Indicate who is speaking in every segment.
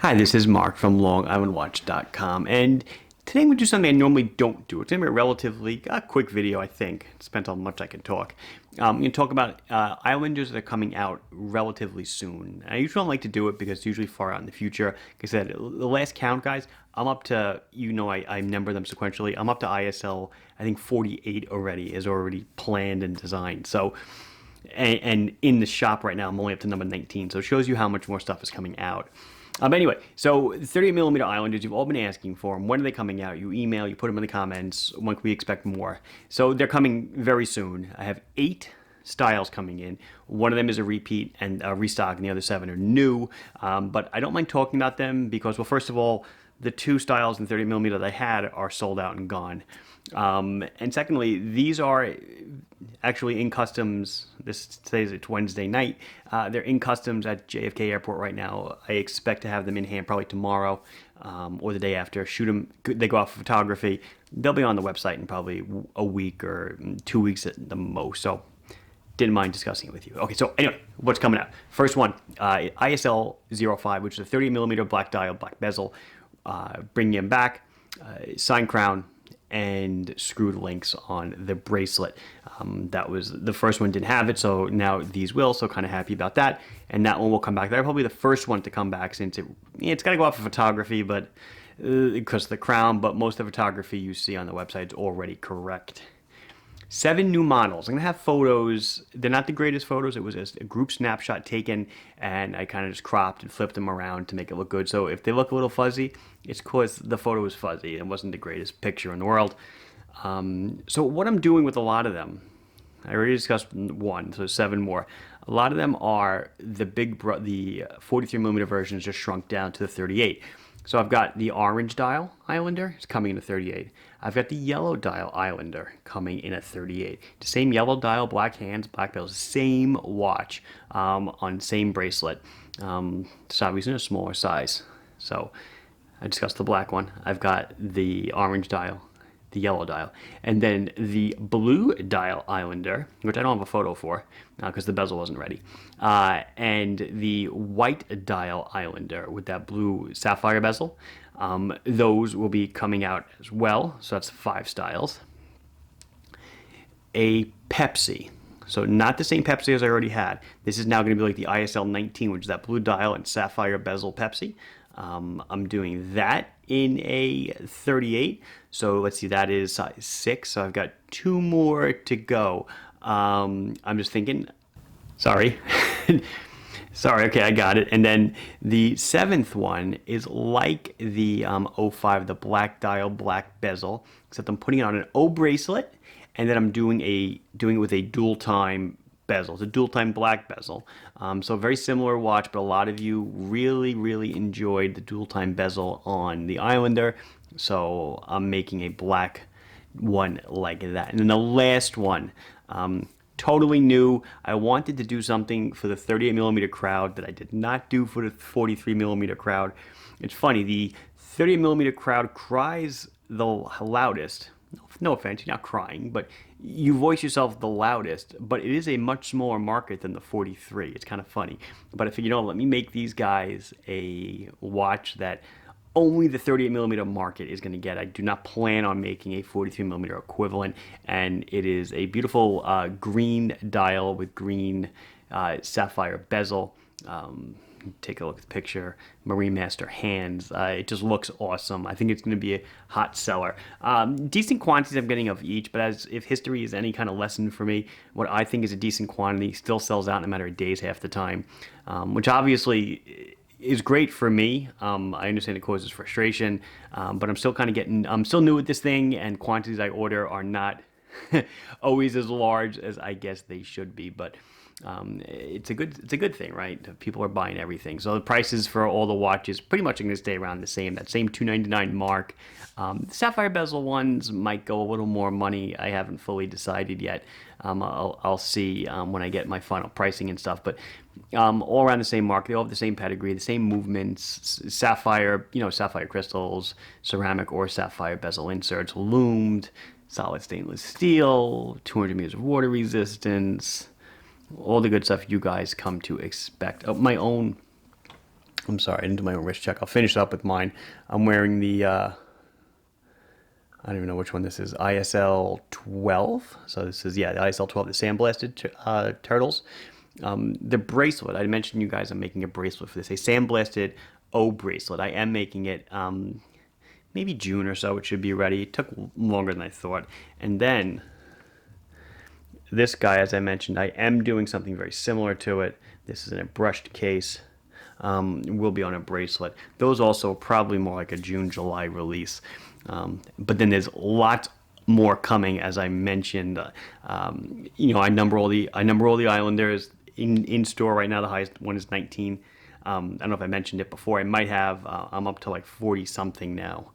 Speaker 1: Hi, this is Mark from LongIslandWatch.com, and today I'm going to do something I normally don't do. It's going to be a relatively quick video, I think. It depends on how much I can talk. I'm going to talk about Islanders that are coming out relatively soon. I usually don't like to do it because it's usually far out in the future. Like I said, the last count, guys, I'm up to, I number them sequentially. I'm up to ISL, I think 48 already, is already planned and designed. So, and in the shop right now, I'm only up to number 19. So it shows you how much more stuff is coming out. Anyway, so 38mm Islanders, you've all been asking for them. When are they coming out? You email, you put them in the comments. When can we expect more? So they're coming very soon. I have 8 styles coming in. One of them is a repeat and a restock, and the other 7 are new. But I don't mind talking about them because, well, first of all, the 2 styles in 30mm that I had are sold out and gone. And secondly, these are actually in customs. Today's it's Wednesday night. They're in customs at JFK Airport right now. I expect to have them in hand probably tomorrow or the day after. Shoot them. They go off for photography. They'll be on the website in probably a week or 2 weeks at the most. So didn't mind discussing it with you. Okay, so anyway, what's coming out? First one, ISL 05, which is a 30mm black dial, black bezel. Bringing them back, sign crown, and screwed links on the bracelet. That was the first one, didn't have it, so now these will, so kind of happy about that. And that one will come back. That'll probably be the first one to come back since it's got to go out for photography, but because of the crown, but most of the photography you see on the website is already correct. 7 new models. I'm going to have photos. They're not the greatest photos. It was a group snapshot taken, and I kind of just cropped and flipped them around to make it look good. So if they look a little fuzzy, it's because the photo was fuzzy. It wasn't the greatest picture in the world. So what I'm doing with a lot of them, I already discussed one, so 7 more. A lot of them are the 43mm versions just shrunk down to the 38. So I've got the orange dial Islander, it's coming in a 38. I've got the yellow dial Islander coming in at 38. The same yellow dial, black hands, black bells, same watch on same bracelet. It's obviously in a smaller size. So I discussed the black one. I've got the orange dial, the yellow dial, and then the blue dial Islander, which I don't have a photo for because the bezel wasn't ready, and the white dial Islander with that blue sapphire bezel. Those will be coming out as well, so that's 5 styles. A Pepsi. So not the same Pepsi as I already had. This is now going to be like the ISL 19, which is that blue dial and sapphire bezel Pepsi. I'm doing that in a 38. So let's see, that is size 6. So I've got 2 more to go. I'm just thinking, sorry. Sorry, okay, I got it. And then the 7th one is like the 05, the black dial, black bezel, except I'm putting it on an O bracelet, and then I'm doing it with a dual time bezel. It's a dual time black bezel. So very similar watch, but a lot of you really, really enjoyed the dual time bezel on the Islander. So I'm making a black one like that. And then the last one, totally new. I wanted to do something for the 38mm crowd that I did not do for the 43mm crowd. It's funny, the 38mm crowd cries the loudest. No offense, you're not crying, but you voice yourself the loudest, but it is a much smaller market than the 43. It's kind of funny. But I figured, let me make these guys a watch that only the 38mm market is going to get. I do not plan on making a 43mm equivalent, and it is a beautiful green dial with green sapphire bezel. Take a look at the picture. Marine Master hands. It just looks awesome. I think it's going to be a hot seller. Decent quantities I'm getting of each, but as if history is any kind of lesson for me, what I think is a decent quantity still sells out in a matter of days half the time, which obviously is great for me. I understand it causes frustration, but I'm still kind of I'm still new at this thing, and quantities I order are not always as large as I guess they should be, but it's a good thing, right? People are buying everything. So the prices for all the watches pretty much are going to stay around the same, that same $299 mark. The sapphire bezel ones might go a little more money. I haven't fully decided yet. I'll see when I get my final pricing and stuff, but all around the same mark. They all have the same pedigree, the same movements, sapphire, sapphire crystals, ceramic or sapphire bezel inserts, loomed, solid stainless steel, 200 meters of water resistance, all the good stuff you guys come to expect. Oh, my own I'm sorry, I didn't do my own wrist check. I'll finish up with mine. I'm wearing the, I don't even know which one this is, ISL 12. So this is, yeah, the ISL 12, the sandblasted turtles. The bracelet, I mentioned you guys I'm making a bracelet for this, a sandblasted O bracelet. I am making it maybe June or so. It should be ready. It took longer than I thought. And then this guy, as I mentioned, I am doing something very similar to it. This is in a brushed case. Will be on a bracelet. Those also probably more like a June, July release. But then there's lots more coming, as I mentioned. I number all the Islanders in store right now. The highest one is 19. I don't know if I mentioned it before. I might have. I'm up to like 40 something now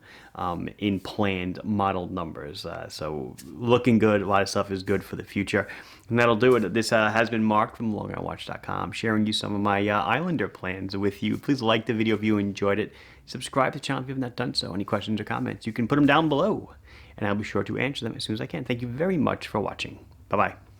Speaker 1: in planned modeled numbers. So looking good. A lot of stuff is good for the future. And that'll do it. This has been Mark from LongIronWatch.com, sharing you some of my Islander plans with you. Please like the video if you enjoyed it. Subscribe to the channel if you have not done so. Any questions or comments, you can put them down below, and I'll be sure to answer them as soon as I can. Thank you very much for watching. Bye-bye.